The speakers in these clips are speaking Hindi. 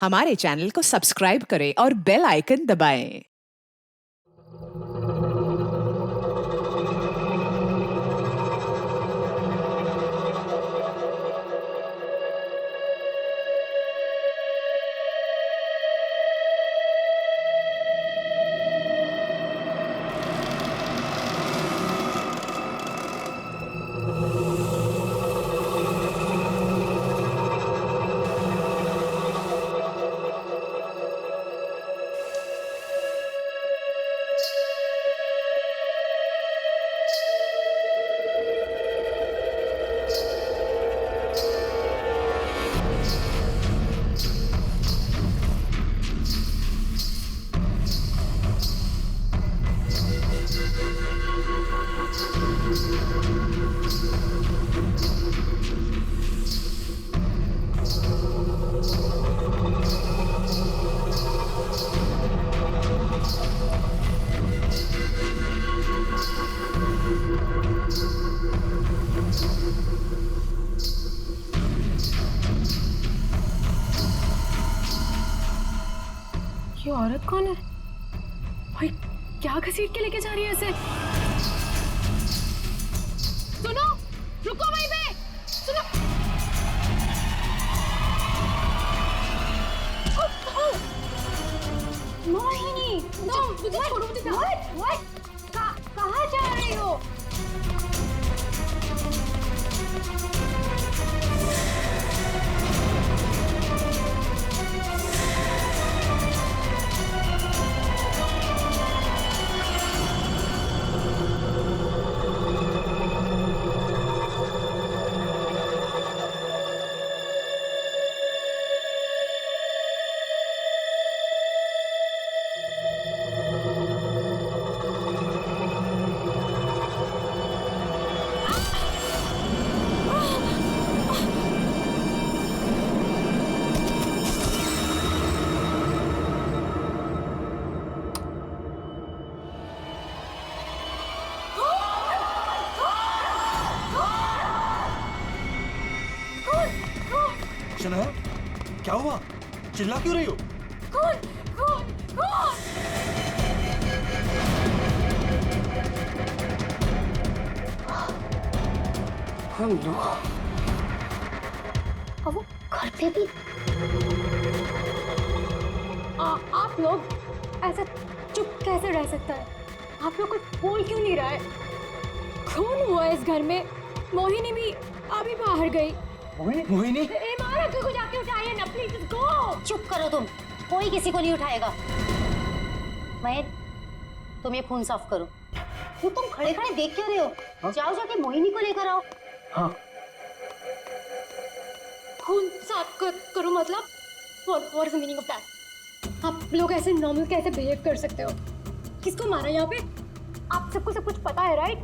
हमारे चैनल को सब्सक्राइब करें और बेल आइकन दबाएं। ये औरत कौन है? भाई क्या घसीट के लेके जा रही है इसे? सुनो, रुको वहीं पे। सुनो। मोहिनी, मुझे छोड़ो, मुझे कहाँ जा रही हो? शनाया, क्या हुआ? चिल्ला क्यों रही हो? कौन? कौन? कौन? हेलो। अब वो घर पे भी आप लोग ऐसा चुप कैसे रह सकता है? आप लोग कुछ बोल क्यों नहीं रहा है? खून हुआ इस घर में। मोहिनी भी अभी बाहर गई। मोहिनी? मारा को जाके उठाइए ना प्लीज, गो। चुप करो तुम, कोई किसी को नहीं उठाएगा। महेश, तुम ये खून साफ करो। क्यों तुम खड़े खड़े देख क्यों रहे हो? हाँ? जाओ जाके मोहिनी को लेकर आओ। हाँ। खून साफ करो मतलब? What is the meaning of that? आप लोग ऐसे नॉर्मल कैसे बिहेव कर सकते हो? किसको मारा यहाँ पे? आप सबको सब कुछ पता है, राइट?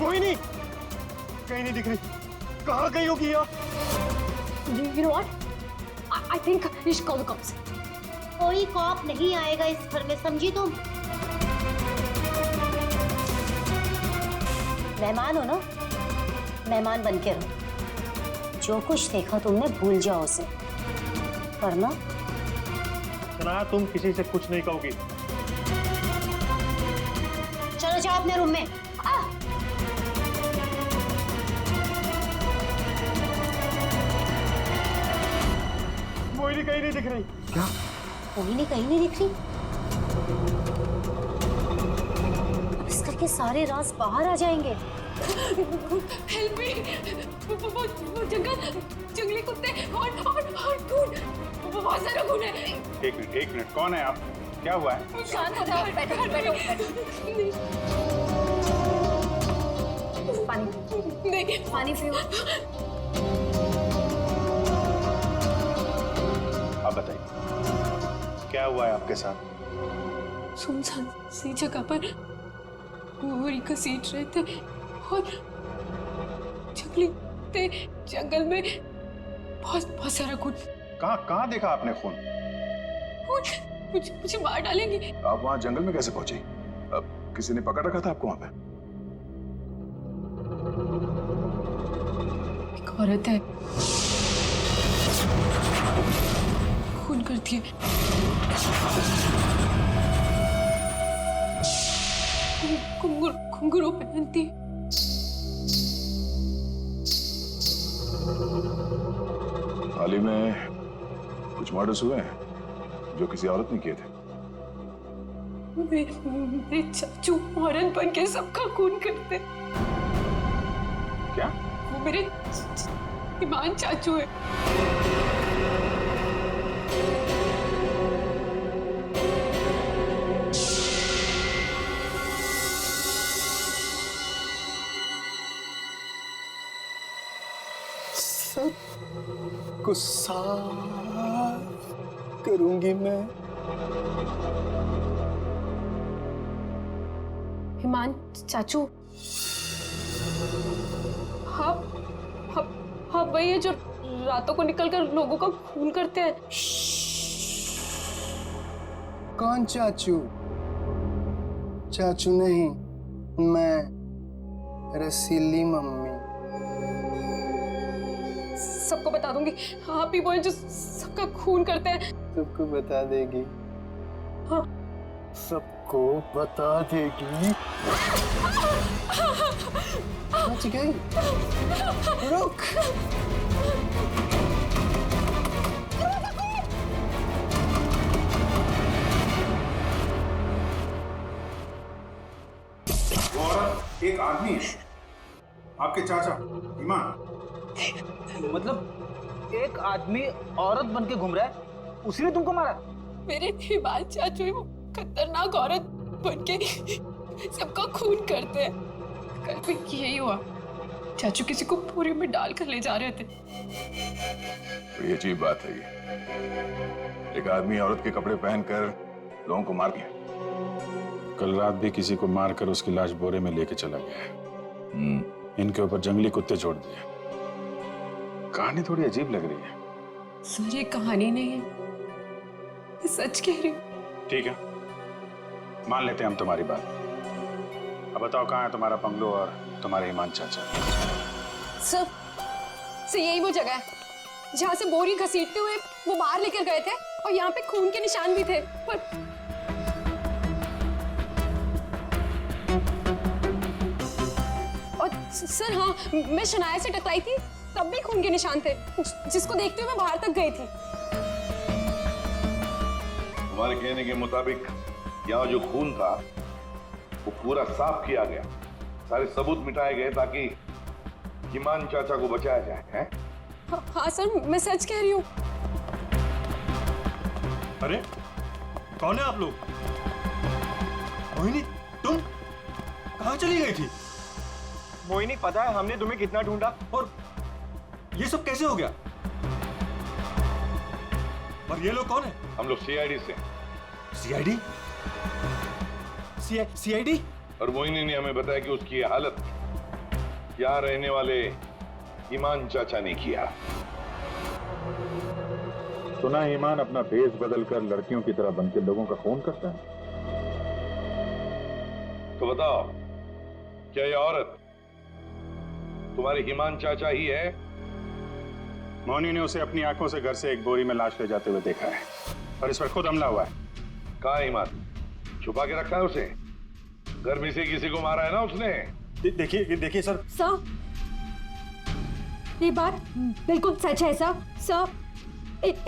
मोहिनी कहीं नहीं दिख रही। कहाँ गई होगी यार? You know what? I think we should call the cops. कोई कॉप नहीं आएगा इस घर में, समझी तुम? मेहमान हो ना, मेहमान बन के रहो। जो कुछ देखा तुमने भूल जाओ उसे, वरना शनाया, तुम किसी से कुछ नहीं कहोगी। चलो जाओ अपने रूम में। मोहिनी कहीं नहीं दिख रही। क्या? मोहिनी कहीं नहीं दिख रही। अब इस घर के सारे राज बाहर आ जाएंगे। Help me! वो जंगली कुत्ते और खून, बहुत सारा खून है। एक मिनट, कौन है आप? क्या हुआ है? शांत हो जाओ, बैठो। पानी नहीं, पानी पियो। आप बताइए, क्या हुआ है आपके साथ? सुनसान सी जगह पर गोरी घसीट रहे थे और जंगली कुत्ते जंगल में बहुत सारा खून। कहाँ देखा आपने खून? मुझे मार डालेंगे। आप वहाँ जंगल में कैसे पहुंचे? किसी ने पकड़ रखा था आपको वहाँ पे? औरत है, खून करती है। घुंघरू पहनती है। हाल ही में कुछ मर्डर्स हुए हैं जो किसी औरत ने किए थे। मेरे चाचू औरत बन के सबका खून करते। क्या? वो मेरे ईमान चाचू है। को साफ करूंगी मैं। ईमान चाचू, हाँ हाँ हाँ, वही है जो रातों को निकलकर लोगों का खून करते हैं। कौन चाचू? चाचू नहीं, मैं रसीली मम्मी। सबको बता दूंगी, आप ही वो हैं जो सबका खून करते हैं। सबको बता देगी? हाँ। सबको बता देगी? बच गई। रुक। वो औरत एक आदमी है, आपके चाचा ईमान। मतलब एक आदमी औरत बन के घूम रहा है, उसी ने तुमको मारा? मेरे ईमान चाचू ही वो खतरनाक औरत बन के सबका खून करते हैं। कल भी यही हुआ, चाचू किसी को बोरी में डालकर ले जा रहे थे। बड़ी अजीब बात है ये। एक आदमी औरत के कपड़े पहनकर लोगों को मार दिया। कल रात भी किसी को मारकर उसकी लाश बोरे में लेके चला गया है। इनके ऊपर जंगली कुत्ते छोड़ दिए। कहानी थोड़ी अजीब लग रही है। सर ये कहानी नहीं है, मैं सच कह रही हूँ। ठीक है, मान लेते हैं हम तुम्हारी बात। अब बताओ कहाँ है तुम्हारा बंगलो और तुम्हारे ईमान चाचा? सर यही वो जगह है जहाँ से बोरी घसीटते हुए वो बाहर लेकर गए थे, और यहाँ पे खून के निशान भी थे। पर और सर हाँ, मैं शनाया से टकराई थी, तब भी खून के निशान थे, जिसको देखते हुए मैं बाहर तक गई थी। तुम्हारे कहने के मुताबिक यहाँ जो खून था वो पूरा साफ किया गया, सारे सबूत मिटाए गए ताकि ईमान चाचा को बचाया जाए, हैं? हाँ सर, मैं सच कह रही हूँ। अरे कौन है आप लोग? मोहिनी, तुम कहाँ चली गई थी? मोहिनी, पता है हमने तुम्हें कितना ढूंढा, और ये सब कैसे हो गया? और ये लोग कौन है? हम लोग सीआईडी से। सीआईडी? सीआईडी? और मोहिनी ने हमें बताया कि उसकी ये हालत यहाँ रहने वाले ईमान चाचा ने किया। सुना है ईमान अपना भेष बदलकर लड़कियों की तरह बनकर लोगों का खून करता है। तो बताओ, क्या ये औरत तुम्हारे ईमान चाचा ही है? मोनी ने उसे अपनी आंखों से घर से एक बोरी में लाश ले जाते हुए देखा है, और इस पर खुद हमला हुआ है। कहाँ ईमान? छुपा के रखा है उसे? घर में से किसी को मारा है ना उसने? देखिए सर। सर ये बात बिल्कुल सच है सर। सर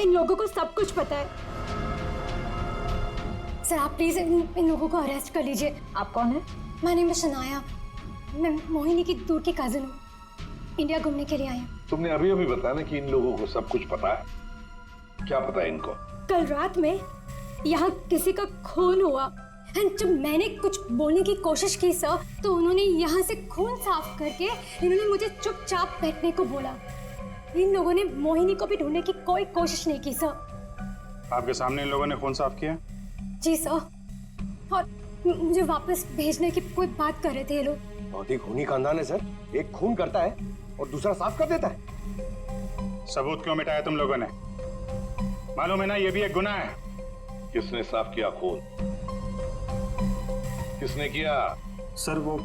इन लोगों को सब कुछ पता है। सर आप प्लीज इन लोगों को अरेस्ट कर लीजिए। आप कौन है? माय नेम इज शनाया, मैं मोहिनी की दूर की कजिन हूँ, इंडिया घूमने के लिए आई हूँ। तुमने अभी अभी बताया ना कि इन लोगों को सब कुछ पता है। क्या पता है इनको? कल रात में यहाँ किसी का खून हुआ, जब मैंने कुछ बोलने की कोशिश की सर, तो उन्होंने यहाँ से खून साफ करके इन्होंने मुझे चुपचाप बैठने को बोला। इन लोगों ने मोहिनी को भी ढूंढने की कोई कोशिश नहीं की सर। आपके सामने इन लोगों ने खून साफ किया? जी सर, और मुझे वापस भेजने की कोई बात कर रहे थे ये लोग। बहुत ही खूनी खानदान है सर। एक खून करता है और दूसरा साफ कर देता है। सबूत क्यों मिटाया तुम लोगों ने? मालूम है ना ये भी एक गुनाह है। किसने साफ किया खून? किसने किया? सर वो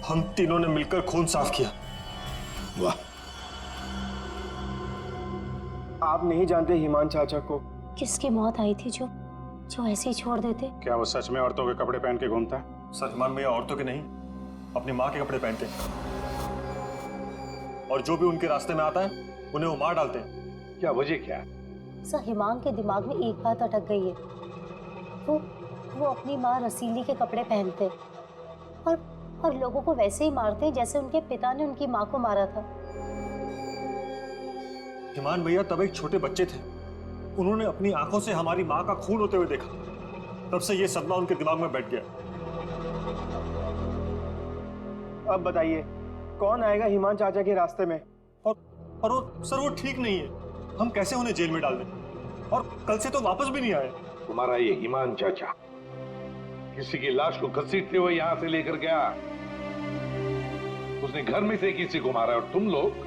हम तीनों ने मिलकर खून साफ किया। वाह, आप नहीं जानते हिमान चाचा को। किसकी मौत आई थी जो ऐसे ही छोड़ देते? क्या वो सच में औरतों के कपड़े पहन के घूमता है? सर, हिमान भैया औरतों के नहीं, अपनी माँ के कपड़े पहनते हैं। और जो भी उनके रास्ते में आता है उन्हें वो मार डालते हैं। क्या वजह क्या है? सर, हिमांग के दिमाग में एक बात अटक गई है। वो अपनी माँ रसीली के कपड़े पहनते और लोगों को वैसे ही मारते हैं जैसे उनके पिता ने उनकी माँ को मारा था। हिमान भैया तब एक छोटे बच्चे थे, उन्होंने अपनी आंखों से हमारी माँ का खून होते हुए देखा। तब से ये सदमा उनके दिमाग में बैठ गया। अब बताइए कौन आएगा हिमान चाचा के रास्ते में? और वो सर, वो ठीक नहीं है। हम कैसे उन्हें जेल में डाल दें? और कल से तो वापस भी नहीं आए। तुम्हारा ये हिमान चाचा किसी की लाश को घसीटते हुए यहां से लेकर गया, उसने घर में से किसी को मारा और तुम लोग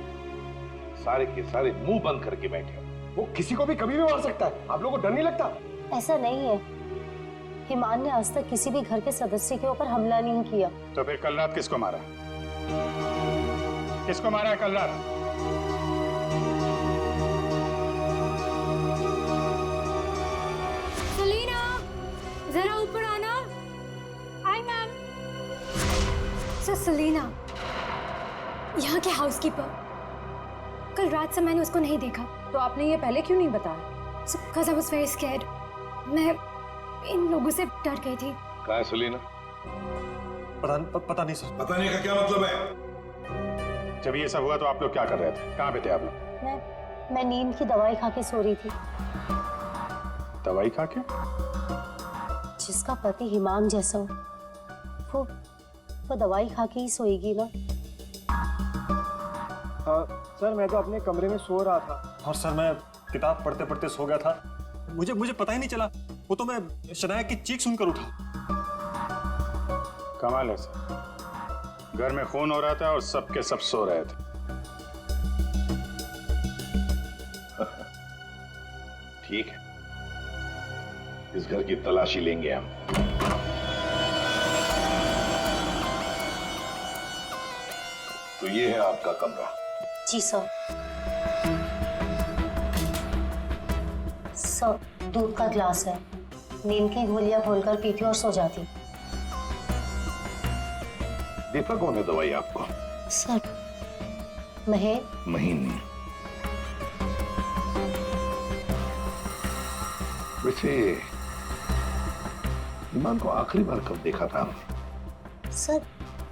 सारे के सारे मुंह बंद करके बैठे हो। वो किसी को भी कभी भी मार सकता है, आप लोगों को डर नहीं लगता? ऐसा नहीं है, हिमान ने आज तक किसी भी घर के सदस्य के ऊपर हमला नहीं किया। तो फिर कल रात किसको मारा? किसको मारा है कल रात? सलीना, जरा ऊपर आना। Hi ma'am. सर, सलीना यहाँ के हाउसकीपर, कल रात से मैंने उसको नहीं देखा। तो आपने ये पहले क्यों नहीं बताया? Because I was very scared. मैं इन लोगों से डर गई थी। कहाँ है सलीना? पता नहीं सर। पता नहीं का क्या मतलब है? जब ये सब हुआ तो आप लोग क्या कर रहे थे? कहाँ पे थे आप लोग? मैं नींद की दवाई खा के सो रही थी। दवाई खा के? जिसका पति हिमांग जैसा हो वो दवाई खा के ही सोएगी ना। हाँ सर, मैं तो अपने कमरे में सो रहा था। और सर, मैं किताब पढ़ते पढ़ते सो गया था। मुझे पता ही नहीं चला। वो तो मैं शनाया की चीख सुनकर उठा। कमाल है सर, घर में खून हो रहा था और सबके सब सो रहे थे। ठीक है, इस घर की तलाशी लेंगे हम। तो ये है आपका कमरा। जी सर। सर, दूध का ग्लास है, नींद की गोलियां खोलकर पीती और सो जाती। देता कौन है दवाई आपको? सर, महीने। वैसे हिमान को आखिरी बार कब देखा था हमने? सर,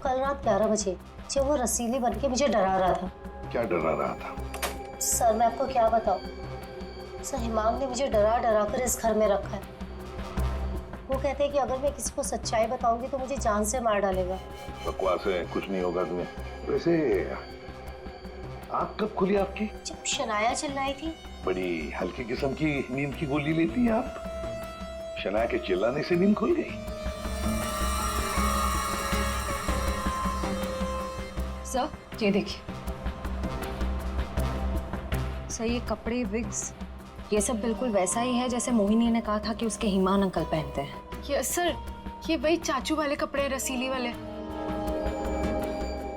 कल रात 11 बजे जब वो रसीली बनके मुझे डरा रहा था। क्या डरा रहा था? सर, मैं आपको क्या बताऊं? सर, हिमांग ने मुझे डरा डरा कर इस घर में रखा है। वो कहते हैं कि अगर मैं किसी को सच्चाई बताऊंगी तो मुझे जान से मार डालेगा। बकवास है, कुछ नहीं होगा तुम्हें। वैसे आँख कब खुली आपकी? जब शनाया चिल्लाई थी। बड़ी हल्की किस्म की नींद की गोली लेती हैं आप। शनाया के चिल्लाने से नींद खुल गई? सर, ये देखिए सर, ये कपड़े, विग्स, ये सब बिल्कुल वैसा ही है जैसे मोहिनी ने कहा था कि उसके हिमान अंकल पहनते हैं। यस सर, ये वही चाचू वाले कपड़े, रसीली वाले।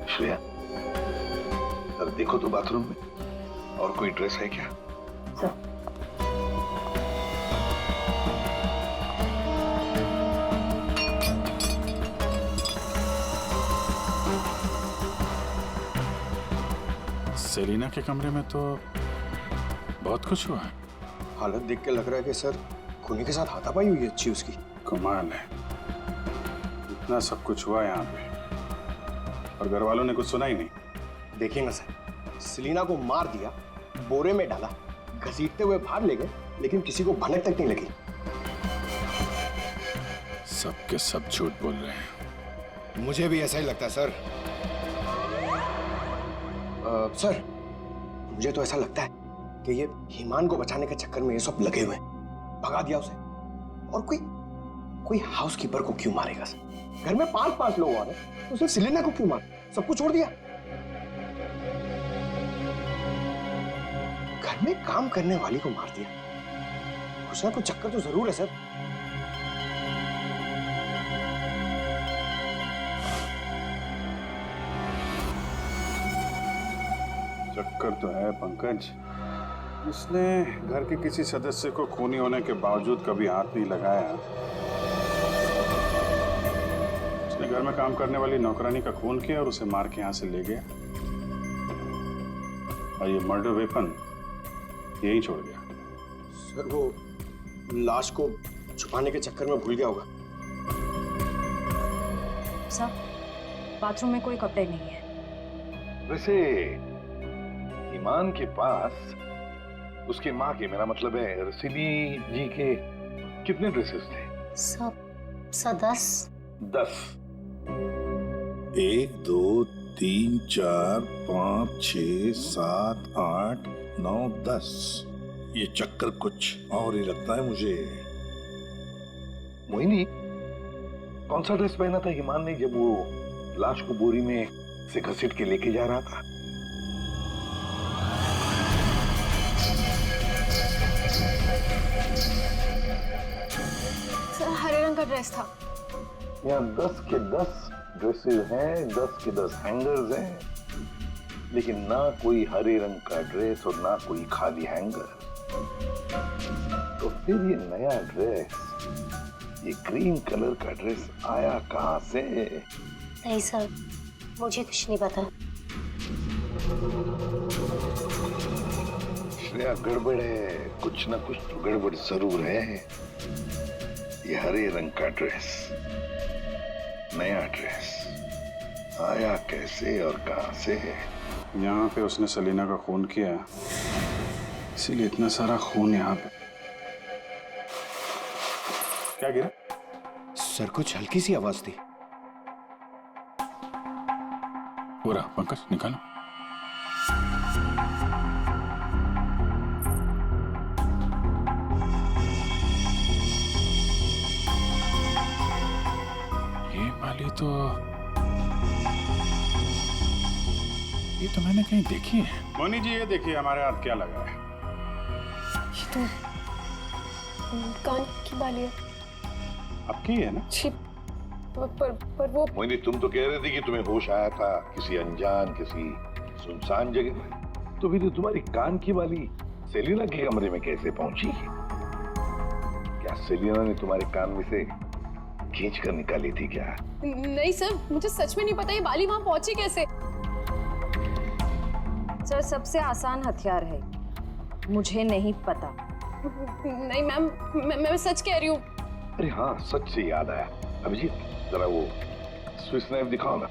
श्रेया, जरा देखो तो बाथरूम में और कोई ड्रेस है क्या? सर, सेलिना के कमरे में तो बहुत कुछ हुआ है। हालत देख के लग रहा है कि सर खूनी के साथ हाथापाई हुई है अच्छी उसकी। कमाल है, इतना सब कुछ हुआ यहाँ पे और घर वालों ने कुछ सुना ही नहीं। देखिए ना सर, सेलिना को मार दिया, बोरे में डाला, घसीटते हुए बाहर ले गए, लेकिन किसी को भनक तक नहीं लगी। सबके सब झूठ बोल रहे हैं। मुझे भी ऐसा ही लगता है सर। सर, मुझे तो ऐसा लगता है कि ये हिमान को बचाने के चक्कर में ये सब लगे हुए हैं। भगा दिया उसे, और कोई हाउसकीपर को क्यों मारेगा सर? घर में 5-5 लोग आ रहे, तो सिर्फ सेलिना को क्यों मार? सब कुछ छोड़ दिया। घर में काम करने वाली को मार दिया। कुछ ना कुछ चक्कर तो जरूर है सर। चक्कर तो है पंकज, इसने घर के किसी सदस्य को खूनी होने के बावजूद कभी हाथ नहीं लगाया। उसने घर में काम करने वाली नौकरानी का खून किया और उसे मार के यहाँ से ले गया, और ये मर्डर वेपन यहीं छोड़ गया। सर वो लाश को छुपाने के चक्कर में भूल गया होगा। सर, बाथरूम में कोई कपड़े नहीं है। वैसे ईमान के पास उसकी माँ के, मेरा मतलब है रसीदी जी के, कितने ड्रेसेस थे? सब 10। 10। 1 2 3 4 5 6 7 8 9 10। ये चक्कर कुछ और ही लगता है मुझे। मोहिनी, कौन सा ड्रेस पहना था ईमान ने जब वो लाश को बोरी में से घसीट के लेके जा रहा था? सर हरे रंग का ड्रेस था। यहाँ 10 के 10 ड्रेसेस हैं, 10 के 10 हैंगर्स हैं, लेकिन ना कोई हरे रंग का ड्रेस और ना कोई खाली हैंगर। तो फिर ये नया ड्रेस, ये क्रीम कलर का ड्रेस आया कहाँ से? नहीं सर, मुझे कुछ नहीं पता। श्रेया, गड़बड़ है, कुछ ना कुछ तो गड़बड़ जरूर है। ये हरे रंग का ड्रेस, नया ड्रेस आया कैसे और कहां से? यहाँ पे उसने सलीना का खून किया, इसीलिए इतना सारा खून यहाँ पे। क्या गिरा? सर कुछ हल्की सी आवाज थी। पूरा पंकज निकालो। ये वाली तो मैंने कहीं देखी है। मोनी जी, ये देखिए हमारे हाथ क्या लगा है। ये तो कान की बाली है। आपकी है ना? छी, पर वो मोहिनी, तुम तो कह रहे थे कि तुम्हें होश आया था किसी अनजान, किसी सुनसान जगह में। तो फिर तुम्हारी कान की बाली सेलिना के कमरे में कैसे पहुंची? क्या सेलिना ने तुम्हारे कान में से खींच कर निकाली थी क्या? नहीं सर, मुझे सच में नहीं पता ये बाली वहां पहुंची कैसे। सर, सबसे आसान हथियार है, मुझे नहीं पता। नहीं मैम, मैं सच कह रही हूँ। अरे हाँ, सच से याद आया। अभिजीत, जरा वो स्विस नाइफ दिखाओ ना।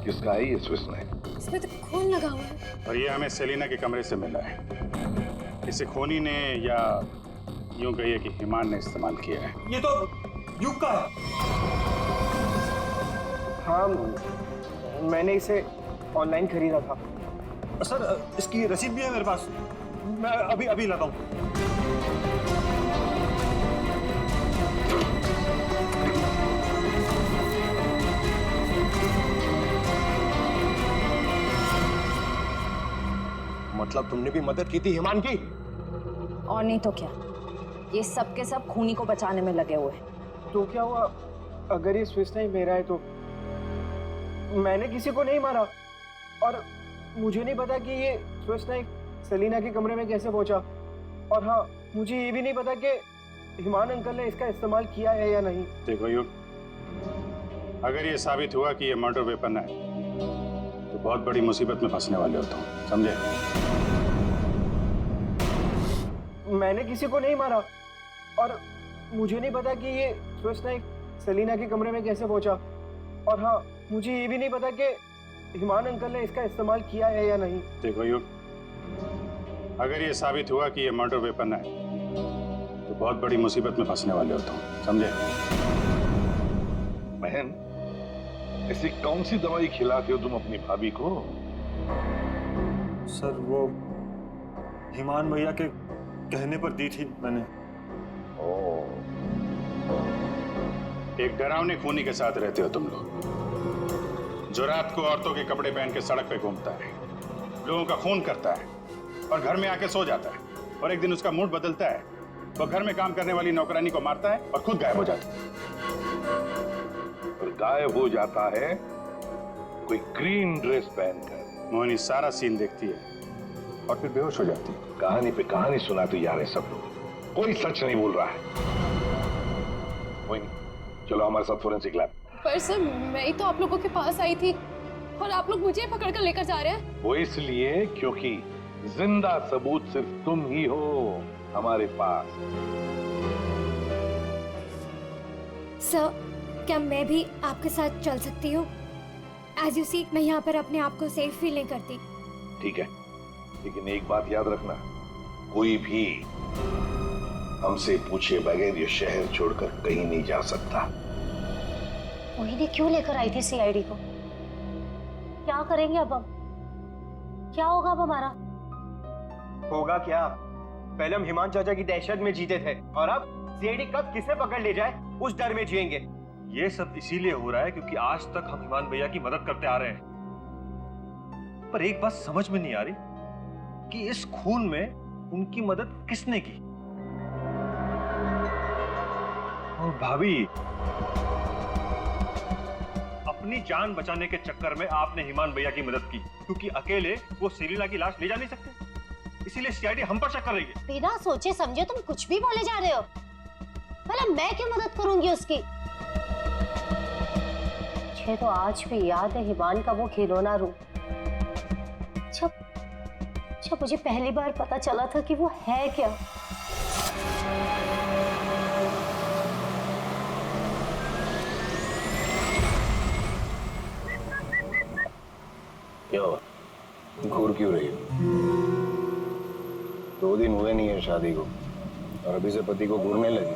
किसका है ये स्विस नाइफ? इसमें तो खून लगा हुआ है। और ये हमें सेलिना के कमरे से मिला है। इसे खूनी ने, या यूं कहिए कि ईमान ने इस्तेमाल किया है। ये तो युग का है। हाँ, मैंने इसे ऑनलाइन खरीदा था। सर इसकी रसीद भी है मेरे पास, मैं अभी लाता हूँ। मतलब तुमने भी मदद की थी हिमान की? और नहीं तो क्या, ये सब के सब खूनी को बचाने में लगे हुए हैं। तो क्या हुआ अगर ये स्विस नाइफ मेरा है? तो मैंने किसी को नहीं मारा, और मुझे नहीं पता कि ये स्विस नाइफ सलीना के कमरे में कैसे पहुंचा। और हाँ, मुझे ये भी नहीं पता कि हिमान अंकल ने इसका इस्तेमाल किया है या नहीं। देखो युग, अगर ये साबित हुआ कि ये मर्डर वेपन है तो बहुत बड़ी मुसीबत में फंसने वाले हो तुम, समझे? मैंने किसी को नहीं मारा, और मुझे नहीं पता कि ये स्विस नाइफ सलीना के कमरे में कैसे पहुंचा। और हाँ, मुझे ये भी नहीं पता कि हिमान अंकल ने इसका इस्तेमाल किया है या नहीं। देखो युग, अगर ये साबित हुआ कि ये मर्डर वेपन है तो बहुत बड़ी मुसीबत में फंसने वाले हो तुम, समझे? बहन, ऐसी कौन सी दवाई खिलाते हो तुम अपनी भाभी को? सर वो हिमान भैया के कहने पर दी थी मैंने। एक डरावने खूनी के साथ रहते हो तुम लोग, जो रात को औरतों के कपड़े पहन के सड़क पे घूमता है, लोगों का खून करता है और घर में आके सो जाता है, और एक दिन उसका मूड बदलता है वो घर में काम करने वाली नौकरानी को मारता है और खुद गायब हो जाता है। और गायब हो जाता है कोई ग्रीन ड्रेस पहनकर। मोहिनी सारा सीन देखती है और फिर बेहोश हो जाती है। कहानी पे कहानी सुनाते जा रहे हैं सब लोग, कोई सच नहीं बोल रहा है। मोहिनी, चलो हमारे साथ फोरेंसिक लैब। पर सर मैं ही तो आप लोगों के पास आई थी और आप लोग मुझे पकड़ कर लेकर जा रहे हैं। वो इसलिए क्योंकि जिंदा सबूत सिर्फ तुम ही हो हमारे पास। सर क्या मैं भी आपके साथ चल सकती हूँ? एज यू सी मैं यहाँ पर अपने आप को सेफ फील नहीं करती। ठीक है, लेकिन एक बात याद रखना, कोई भी हमसे पूछे बगैर ये शहर छोड़कर कहीं नहीं जा सकता। मोहिनी क्यों लेकर आई थी सीआईडी को? क्या करेंगे अब हम? क्या होगा अब हमारा? होगा क्या? पहले हम हिमान चाचा की दहशत में जीते थे और अब सीआईडी कब किसे पकड़ ले जाए उस डर में जिएंगे। ये सब इसीलिए हो रहा है क्योंकि आज तक हम हिमान भैया की मदद करते आ रहे हैं। पर एक बात समझ में नहीं आ रही कि इस खून में उनकी मदद किसने की। और भाभी, अपनी जान बचाने के चक्कर में आपने हिमान भैया की मदद की क्योंकि अकेले वो सेलिना की लाश ले जा नहीं सकते, इसीलिए सीआईडी हम पर शक कर रही है। बिना सोचे समझे तुम कुछ भी बोले जा रहे हो। भला मैं क्यों मदद करूंगी उसकी? मुझे तो आज भी याद है हिमान का वो खिलौना रूम। जब मुझे पहली बार पता चला था कि वो है क्या। क्या हुआ? घूर क्यों रही हो? 2 दिन हुए नहीं है शादी को और अभी से पति को घूरने लगी।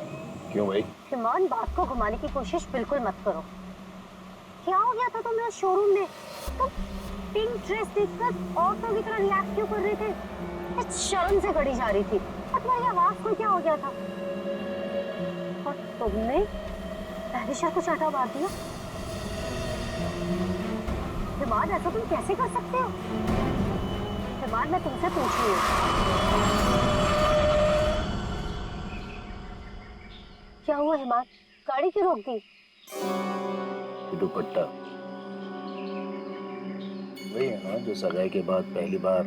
क्यों भाई? हिमान, बात को घुमाने की कोशिश बिल्कुल मत करो। क्या हो गया था तुम्हें शोरूम में? तुम पिंक ड्रेस देखकर औरतों की तरह रिएक्ट क्यों कर रहे थे? इस शर्म से गड़ी जा रही थी। और तुम्हारी आवाज को क्या हो गया था? और तुमने तहरीशा को चाटा मार दिया। हिमान, ऐसा तुम कैसे कर सकते हो? हिमान, मैं तुमसे पूछ रही हूँ, क्या हुआ हिमान? गाड़ी क्यों रोक दी? दुपट्टा वही है ना जो सगाई के बाद पहली बार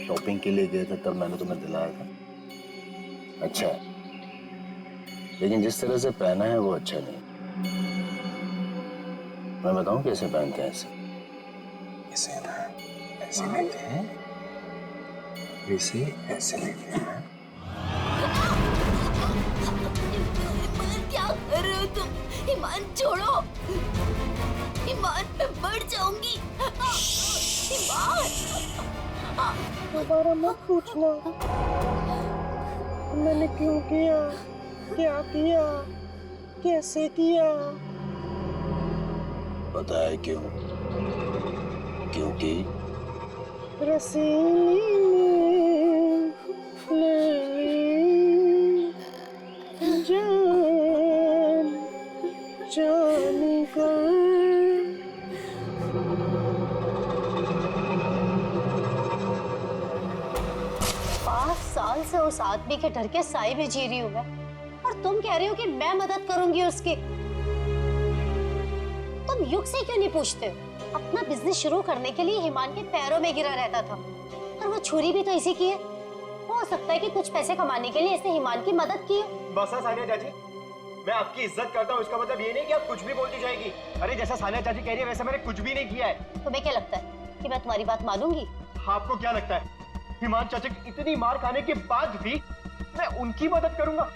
शॉपिंग के लिए गए थे, तब मैंने तुम्हें दिलाया था। अच्छा है, लेकिन जिस तरह से पहना है वो अच्छा नहीं। मैं बताऊं कैसे पहनते हैं? ऐसे ना, ऐसे लेते हैं, वैसे ऐसे लेते हैं। क्या कर रहे हो तुम? ईमान छोड़ो, ईमान मैं मर जाऊंगी। ईमान, दोबारा मत पूछना मैंने क्यों किया, क्या किया, कैसे किया। पता है क्यों? क्योंकि रसीली ले जान जाने का। 5 साल से उस आदमी के डर के साए में जी रही हूँ मैं, और तुम कह रहे हो कि मैं मदद करूंगी उसकी। तुम युग से क्यों नहीं पूछते? अपना बिजनेस शुरू करने के लिए हिमान के पैरों में गिरा रहता था, और वो छुरी भी तो इसी की है। हो सकता है कि कुछ पैसे कमाने के लिए इसने हिमान की मदद की है। बस सानिया चाची, मैं आपकी इज्जत करता हूँ, इसका मतलब ये नहीं कि आप कुछ भी बोलती जाएगी। अरे जैसा सानिया चाची कह रही है वैसे मैंने कुछ भी नहीं किया है। तुम्हें क्या लगता है कि मैं तुम्हारी बात मानूंगी? आपको क्या लगता है हिमान चाचा की इतनी मार खाने के बाद भी मैं उनकी मदद करूंगा?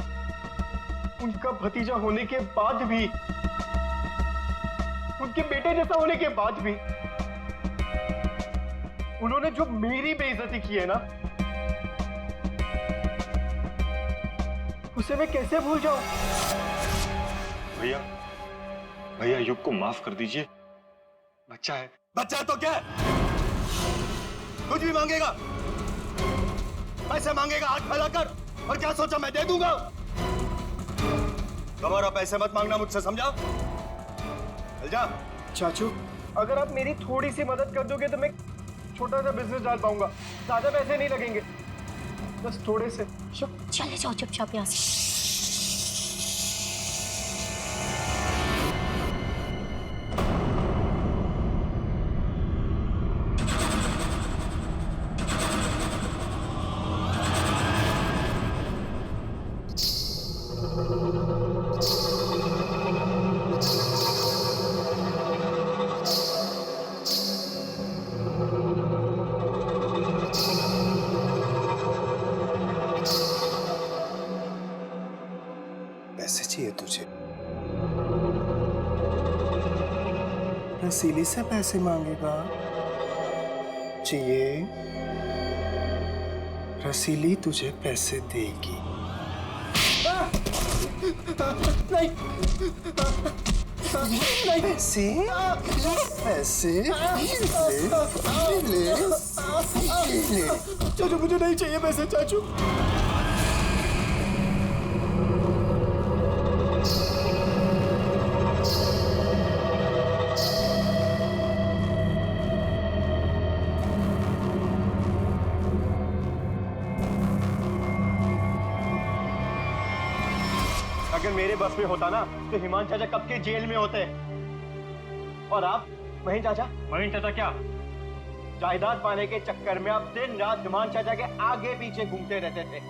उनका भतीजा होने के बाद भी, उनके बेटे जैसा होने के बाद भी उन्होंने जो मेरी बेइज्जती की है ना, उसे मैं कैसे भूल जाऊं? भैया, भैया युग को माफ कर दीजिए। बच्चा है। बच्चा है तो क्या है? कुछ भी मांगेगा, पैसे मांगेगा हाथ फैलाकर, और क्या सोचा मैं दे दूंगा? तुम्हारा पैसे मत मांगना मुझसे, समझा? चल जा। चाचू, अगर आप मेरी थोड़ी सी मदद कर दोगे तो मैं छोटा सा बिजनेस डाल पाऊंगा, ज्यादा पैसे नहीं लगेंगे। बस थोड़े से। चले जाओ चुपचाप यहाँ से। पैसे चाहिए तुझे? रसीली से पैसे मांगेगा? चाहिए? रसीली तुझे पैसे देगी। नहीं, पैसे पैसे ले ले। चाचू मुझे नहीं चाहिए पैसे चाचू। अगर मेरे बस में होता ना तो हिमान चाचा कब के जेल में होते। और आप महीन चाचा? महीन चाचा क्या? जायदाद पाने के चक्कर में आप दिन रात हिमान चाचा के आगे पीछे घूमते रहते थे।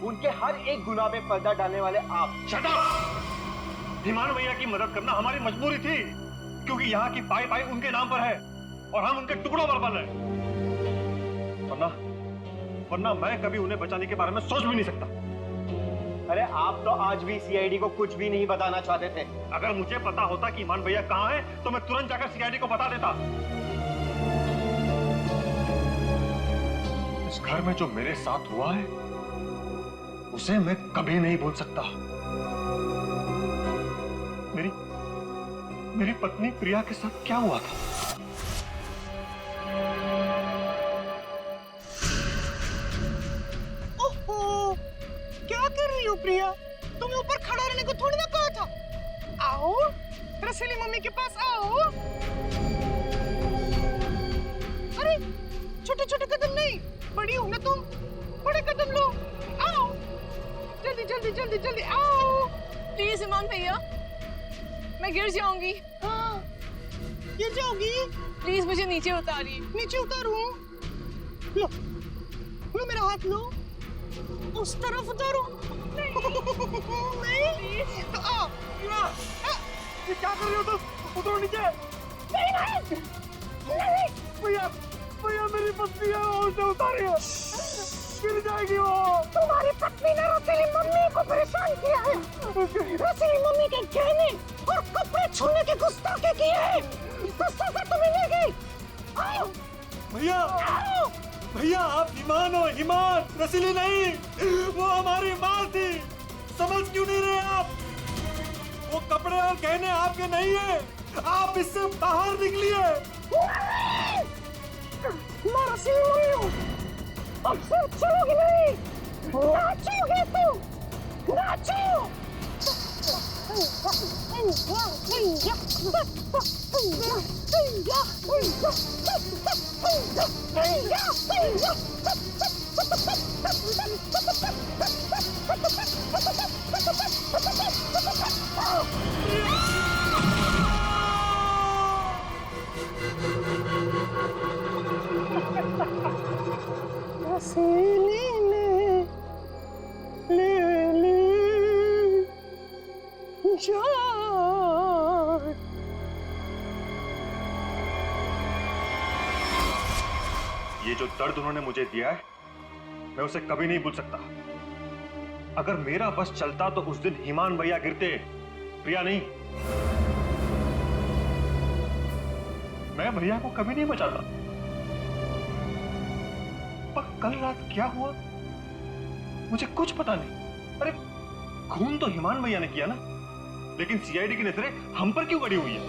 उनके हर एक गुनाह पे पर्दा डालने वाले आप। Shut up! हिमान भैया की मदद करना हमारी मजबूरी थी, क्योंकि यहाँ की पाई पाई उनके नाम पर है और हम उनके टुकड़ों पर पल रहे। वरना मैं कभी उन्हें बचाने के बारे में सोच भी नहीं सकता। अरे आप तो आज भी सीआईडी को कुछ भी नहीं बताना चाहते थे। अगर मुझे पता होता कि ईमान भैया कहाँ है तो मैं तुरंत जाकर सीआईडी को बता देता। इस घर में जो मेरे साथ हुआ है उसे मैं कभी नहीं भूल सकता। मेरी पत्नी प्रिया के साथ क्या हुआ था? क्या कर रही हो प्रिया? तुम्हें ऊपर खड़ा रहने को थोड़ी ना कहा था। आओ रसीली मम्मी के पास आओ। अरे छोटे छोटे कदम नहीं, बड़ी हो ना तुम, बड़े कदम लो। आओ जल्दी जल्दी जल्दी जल्दी आओ। प्लीज ईमान भैया, मैं गिर जाऊंगी। हाँ गिर जाओगी? प्लीज मुझे नीचे उतारिए। नीचे उतारूं? लो लो मेरा हाथ लो, उस तरफ उतारो। नहीं तो आओ। ये क्या कर रहे हो तुम? उतरो नीचे। नहीं भैया भैया मेरी पत्नी है, उसे उतारिए, गिर जाएगी वो। तुम्हारी पत्नी ने रसीली मम्मी को परेशान किया है। रसीली मम्मी के गहने और कपड़े छूने की गुस्ताखी की है, तो सजा तुम्हें मिलेगी। आओ भैया आओ। भैया आप ईमान हो, ईमान, रसीली नहीं। वो हमारी माँ थी, समझ क्यों नहीं रहे आप? वो कपड़े और गहने आपके नहीं है, आप इससे बाहर निकलिए। मैं रसीली मम्मी हूँ, अब सिर्फ चलोगी नहीं, नाचोगे तुम, नाचो। रसीली ले ली जान। ये जो दर्द उन्होंने मुझे दिया है मैं उसे कभी नहीं भूल सकता। अगर मेरा बस चलता तो उस दिन ईमान भैया गिरते, प्रिया नहीं। मैं भैया को कभी नहीं बचाता। पर कल रात क्या हुआ मुझे कुछ पता नहीं। अरे खून तो ईमान भैया ने किया ना, लेकिन सीआईडी की नजरें हम पर क्यों गड़ी हुई है?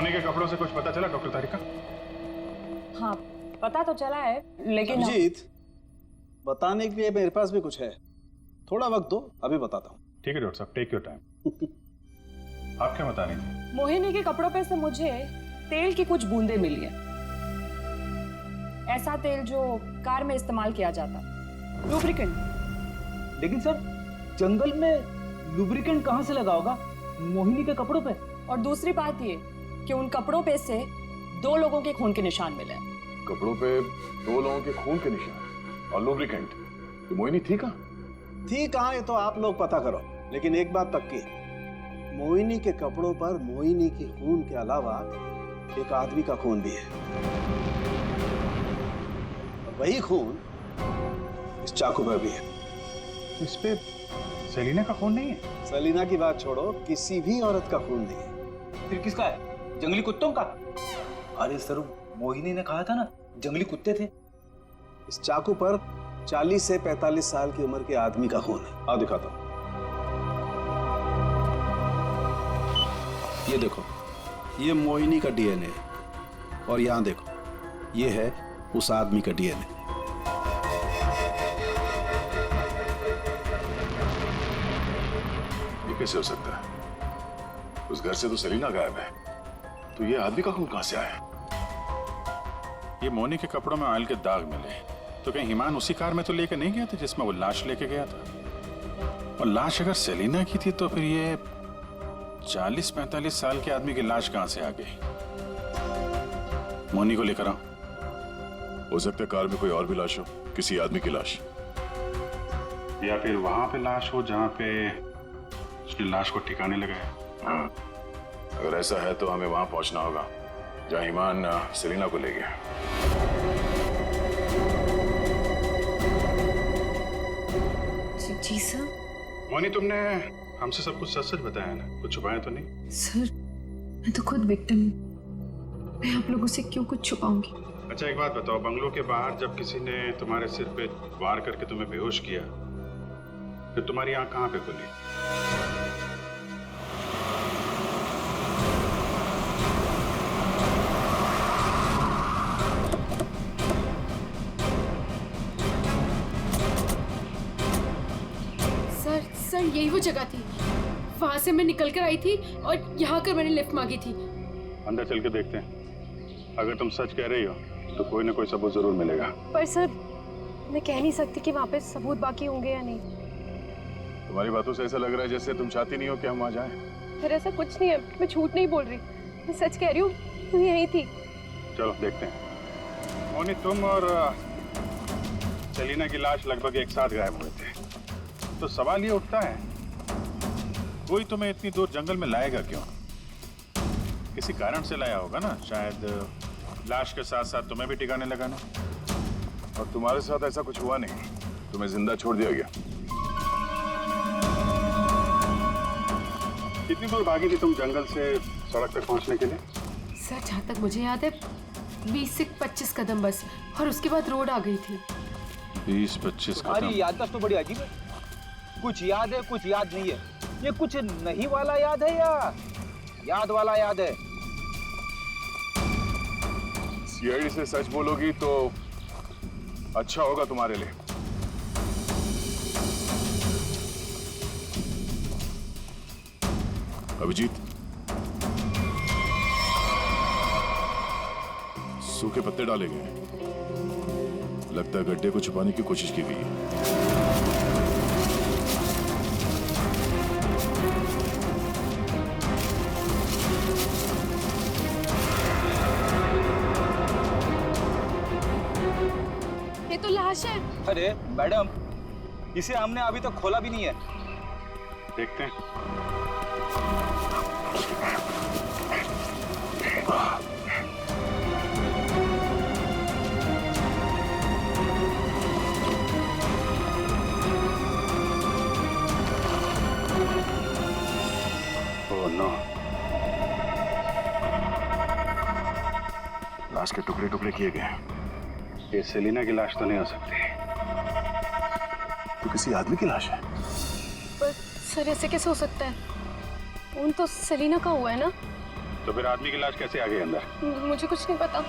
मोनी के कपड़ों से कुछ पता चला डॉक्टर तारिका? हाँ, पता तो चला है, लेकिन अभिजीत, बताने के लिए मेरे पास भी कुछ है। थोड़ा वक्त दो, अभी बताता हूँ। ठीक है डॉक्टर साहब, टेक योर टाइम। आप क्या बता रही थी? मोहिनी के कपड़ों पे से मुझे तेल की कुछ बूंदें मिली हैं। ऐसा तेल जो कार में इस्तेमाल किया जाता, लुब्रिकेंट। लेकिन सर, जंगल में लुब्रिकेंट कहाँ से लगा होगा मोहिनी के कपड़ों पे? और दूसरी बात ये कि उन कपड़ों पे से 2 लोगों के खून के निशान मिले। कपड़ों पे 2 लोगों के खून के निशान और लुब्रिकेंट। तो मोहिनी थी कहाँ? थी कहाँ, ये तो आप लोग पता करो। लेकिन एक बात पक्की, मोहिनी के कपड़ों पर मोहिनी के खून के अलावा एक आदमी का खून भी है। और वही खून इस चाकू पर भी है। इस पे सेलिना का खून नहीं है? सेलिना की बात छोड़ो, किसी भी औरत का खून नहीं है। फिर किसका है? जंगली कुत्तों का? अरे सर, मोहिनी ने कहा था ना जंगली कुत्ते थे। इस चाकू पर 40 से 45 साल की उम्र के आदमी का खून है। आओ दिखाता हूं। ये देखो, ये मोहिनी का डीएनए है। और यहां देखो, ये है उस आदमी का डीएनए। ये कैसे हो सकता है? उस घर से तो सेलिना गायब है, तो ये आदमी का खून कहां से आया? ये मोनी के कपड़ों में ऑयल के दाग मिले, तो कहीं हिमान उसी कार में तो लेके नहीं गया था जिसमें वो लाश लेके गया था? और लाश अगर सेलिना की थी तो फिर ये 40-45 साल के आदमी की लाश कहां से आ गई? मोनी को लेकर आओ। हो सकता है कार में कोई और भी लाश हो, किसी आदमी की लाश, या फिर वहां पे लाश हो जहां पे उसने लाश को ठिकाने लगाया। हाँ, अगर ऐसा है तो हमें वहां पहुंचना होगा जहां ईमान सेलिना को ले गया। जी सर। मोनी, तुमने हमसे सब कुछ सच सच बताया ना? कुछ छुपाया तो नहीं? सर, मैं तो खुद विक्टिम हूँ। मैं आप लोगों से क्यों कुछ छुपाऊंगी? अच्छा एक बात बताओ, बंगलों के बाहर जब किसी ने तुम्हारे सिर पे वार करके तुम्हें बेहोश किया, फिर तुम्हारी आंख कहाँ पे खुली? सर यही वो जगह थी। वहां से मैं निकल कर आई थी और यहाँ कर मैंने लिफ्ट मांगी थी। अंदर चल के देखते हैं। अगर तुम सच कह रही हो तो कोई ना कोई सबूत जरूर मिलेगा। पर सर, मैं कह नहीं सकती कि वहाँ पे सबूत बाकी होंगे या नहीं। तुम्हारी बातों से ऐसा लग रहा है जैसे तुम चाहती नहीं हो कि हम वहां जाएं। फिर ऐसा कुछ नहीं है, मैं झूठ नहीं बोल रही, मैं सच कह रही हूँ। मैं यही थी। चलो देखते हैं। मोनी, तुम और सेलिना की लाश लगभग एक साथ गायब हुए थे, तो सवाल ये उठता है, कोई तुम्हें इतनी दूर जंगल में लाएगा क्यों? किसी कारण से लाया होगा ना, शायद लाश के साथ साथ तुम्हें भी ठिकाने लगाना। और तुम्हारे साथ ऐसा कुछ हुआ नहीं, तुम्हें जिंदा छोड़ दिया गया। कितनी दूर भागी थी तुम जंगल से सड़क तक पहुंचने के लिए? सर, जहाँ तक मुझे याद है 20 से 25 कदम बस, और उसके बाद रोड आ गई थी। 20-25 कदम? तुम्हारी याददाश्त तो बड़ी अजीब है। कुछ याद है, कुछ याद नहीं है। ये कुछ नहीं वाला याद है या याद वाला याद है? सीआईडी से सच बोलोगी तो अच्छा होगा तुम्हारे लिए। अभिजीत, सूखे पत्ते डाले गए, लगता है गड्ढे को छुपाने की कोशिश की गई है। ये तो लाश है। अरे मैडम, इसे हमने अभी तक खोला भी नहीं है। देखते हैं। ओह नो, लाश के टुकड़े टुकड़े किए गए। ये सेलिना की लाश तो नहीं हो सकती। तो किसी आदमी की लाश है। पर सर, ऐसे कैसे हो सकता है? खून तो सेलिना का हुआ है ना? तो फिर आदमी की लाश कैसे आ गई अंदर? मुझे कुछ नहीं पता।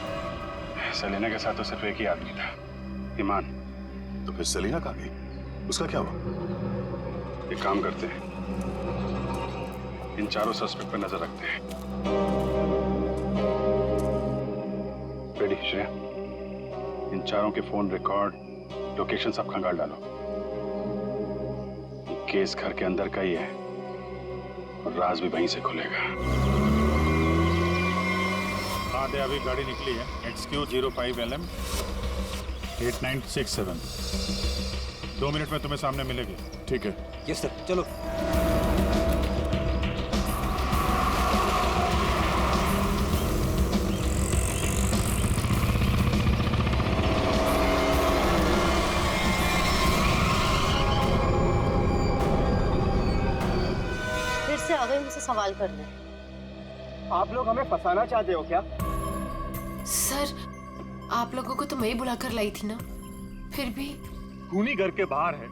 सेलिना के साथ तो सिर्फ एक ही आदमी था, ईमान। तो फिर सेलिना कहाँ गई? उसका क्या हुआ? एक काम करते हैं, इन चारों सस्पेक्ट पर नजर रखते हैं। रेडी श्रेया, इन चारों के फोन रिकॉर्ड, लोकेशन सब खंगाल डालो। ये केस घर के अंदर का ही है और राज भी वहीं से खुलेगा। हाँ दे, अभी गाड़ी निकली है, XQ05LM 8967। 2 मिनट में तुम्हें सामने मिलेगी। ठीक है? यस सर, चलो। फिर से आ गए उनसे सवाल करने। आप लोग हमें फंसाना चाहते हो क्या? सर, आप लोगों को तो मैं ही बुलाकर लाई थी ना, फिर भी। खूनी घर के बाहर है,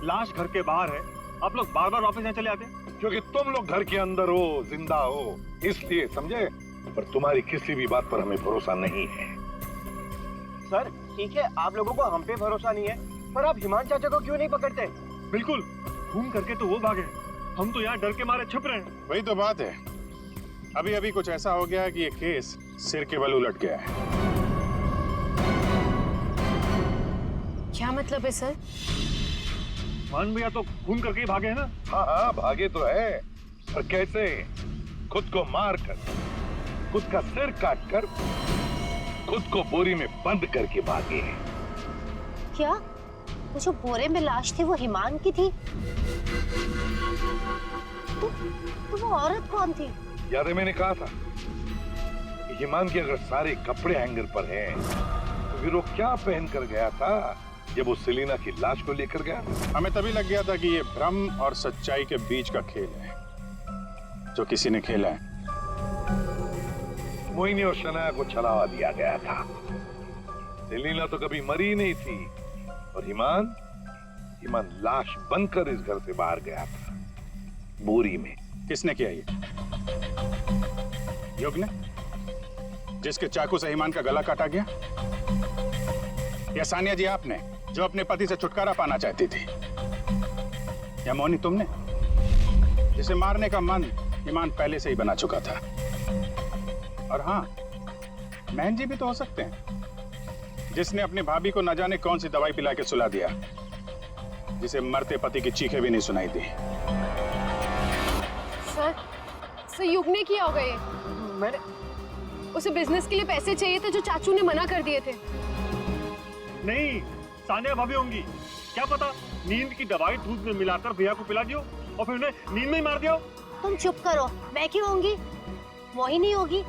लाश घर के बाहर है, आप लोग बार बार वापस यहाँ चले आते? क्योंकि तुम लोग घर के अंदर हो, जिंदा हो, इसलिए, समझे? पर तुम्हारी किसी भी बात पर हमें भरोसा नहीं है। सर ठीक है, आप लोगों को हम पे भरोसा नहीं है, पर आप हिमान चाचा को क्यों नहीं पकड़ते? बिल्कुल, खून करके तो वो भागे, हम तो यहाँ डर के मारे छिप रहे हैं। वही तो बात है, अभी अभी कुछ ऐसा हो गया है कि ये केस सिर के बल उलट गया है। क्या मतलब है सर? मान भैया तो खून करके ही भागे हैं ना? हाँ हाँ, भागे तो है, पर कैसे? खुद को मार कर, खुद का सिर काट कर, खुद को बोरी में बंद करके भागे हैं। क्या वो जो बोरे में लाश थी वो हिमान की थी? तो वो औरत कौन थी? याद है मैंने कहा था कि हिमान के अगर सारे कपड़े हैंगर पर हैं, तो फिर वो क्या पहन कर गया था जब वो सेलिना की लाश को लेकर गया? हमें तभी लग गया था कि ये भ्रम और सच्चाई के बीच का खेल है जो किसी ने खेला है। मोहिनी और शनाया को छलावा दिया गया था। सेलिना तो कभी मरी नहीं थी, और हिमान लाश बनकर इस घर से बाहर गया था, बोरी में। किसने किया ये? युग ने, जिसके चाकू से हिमान का गला काटा गया? या सानिया जी आपने, जो अपने पति से छुटकारा पाना चाहती थी? या मोहिनी तुमने, जिसे मारने का मन हिमान पहले से ही बना चुका था? और हाँ, महन जी भी तो हो सकते हैं, जिसने अपनी भाभी को न जाने कौन सी दवाई पिला के सुला दिया, जिसे मरते पति की चीखें भी नहीं सुनाई दी। सर युग ने किया होगा ये। मैंने उसे बिजनेस के लिए पैसे चाहिए थे जो चाचू ने मना कर दिए थे। नहीं, सानिया भाभी होंगी, क्या पता नींद की दवाई दूध में मिलाकर भैया को पिला दियो और फिर उन्हें नींद में ही मार दिया। तुम चुप करो, मैं क्यों होंगी? मोहिनी होगी।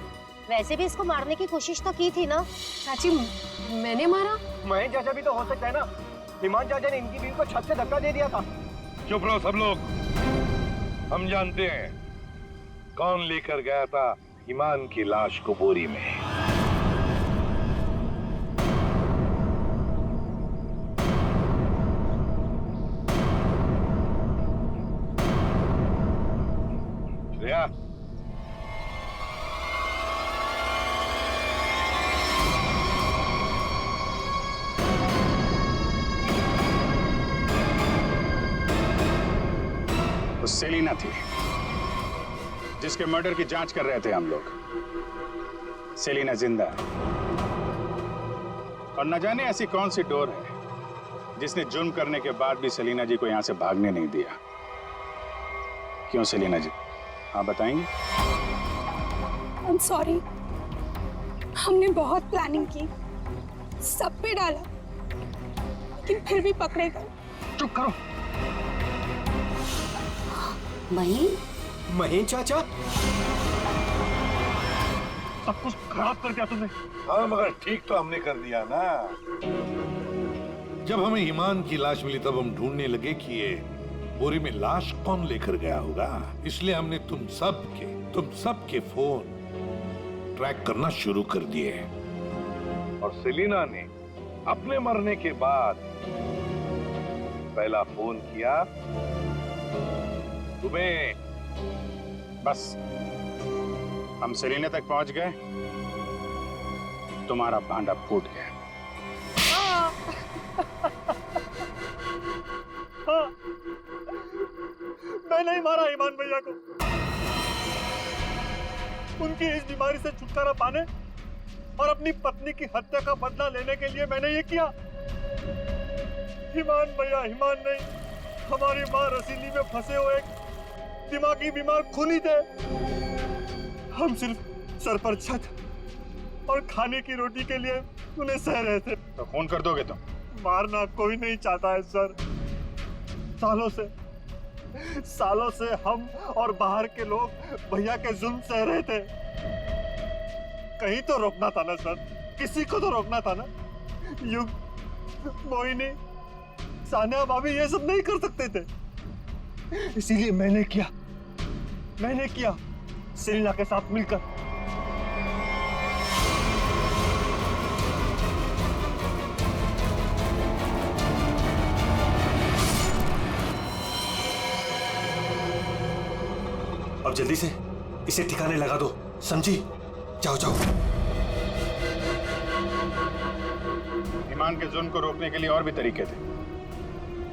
वैसे भी इसको मारने की कोशिश तो की थी ना। चाची, मैंने मारा? महेश चाचा भी तो हो सकता है ना, हिमान चाचा ने इनकी बीवी को छत से धक्का दे दिया था। चुप रहो सब लोग, हम जानते हैं कौन लेकर गया था हिमान की लाश को बोरी में। श्रेया, वो सेलिना थी जिसके मर्डर की जांच कर रहे थे हम लोग। सेलिना जिंदा है, और न जाने ऐसी कौन सी डोर है जिसने जुर्म करने के बाद भी सेलिना जी को यहां से भागने नहीं दिया। क्यों सेलिना जी, हाँ बताएंगे? I'm sorry, हमने बहुत प्लानिंग की, सब पे डाला, लेकिन फिर भी पकड़े गए। चुप करो। महेश चाचा, सब कुछ खराब कर दिया तुमने। हाँ, मगर ठीक तो हमने कर दिया ना। जब हमें ईमान की लाश मिली तब हम ढूंढने लगे कि ये बोरी में लाश कौन लेकर गया होगा। इसलिए हमने तुम सब के फोन ट्रैक करना शुरू कर दिए। और सेलिना ने अपने मरने के बाद पहला फोन किया तुम्हें। बस हम सेलिना तक पहुंच गए, तुम्हारा भांडा फूट गया। हाँ, मैं नहीं मारा ईमान भैया को। उनकी इस बीमारी से छुटकारा पाने और अपनी पत्नी की हत्या का बदला लेने के लिए मैंने ये किया। ईमान भैया ईमान नहीं, हमारी माँ रसीली में फंसे हुए एक दिमागी बीमार खूनी थे। हम सिर्फ सर पर छत और खाने की रोटी के लिए उन्हें सह रहे थे। तो फोन कर दोगे तुम? मारना कोई नहीं चाहता है सर। सालों से हम और बाहर के लोग भैया के जुल्म सह रहे थे। कहीं तो रोकना था ना सर, किसी को तो रोकना था ना। युग, मोहिनी, सानिया भाभी ये सब नहीं कर सकते थे, इसीलिए मैंने किया सेलिना के साथ मिलकर। अब जल्दी से इसे ठिकाने लगा दो, समझी? जाओ जाओ। ईमान के जुल्म को रोकने के लिए और भी तरीके थे।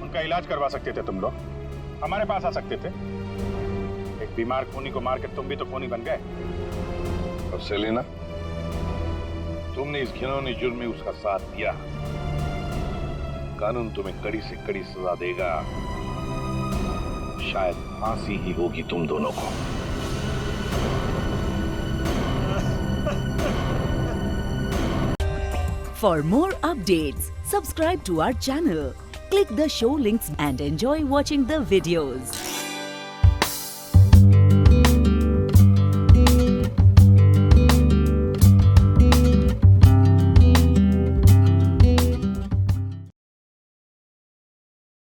उनका इलाज करवा सकते थे तुम लोग, हमारे पास आ सकते थे। एक बीमार खूनी को मार के तुम भी तो खूनी बन गए। और सेलिना, तुमने इस घिनौने जुर्म में उसका साथ दिया। कानून तुम्हें कड़ी से कड़ी सजा देगा। शायद फांसी ही होगी तुम दोनों को। For more updates, subscribe to our channel, click the show links and enjoy watching the videos.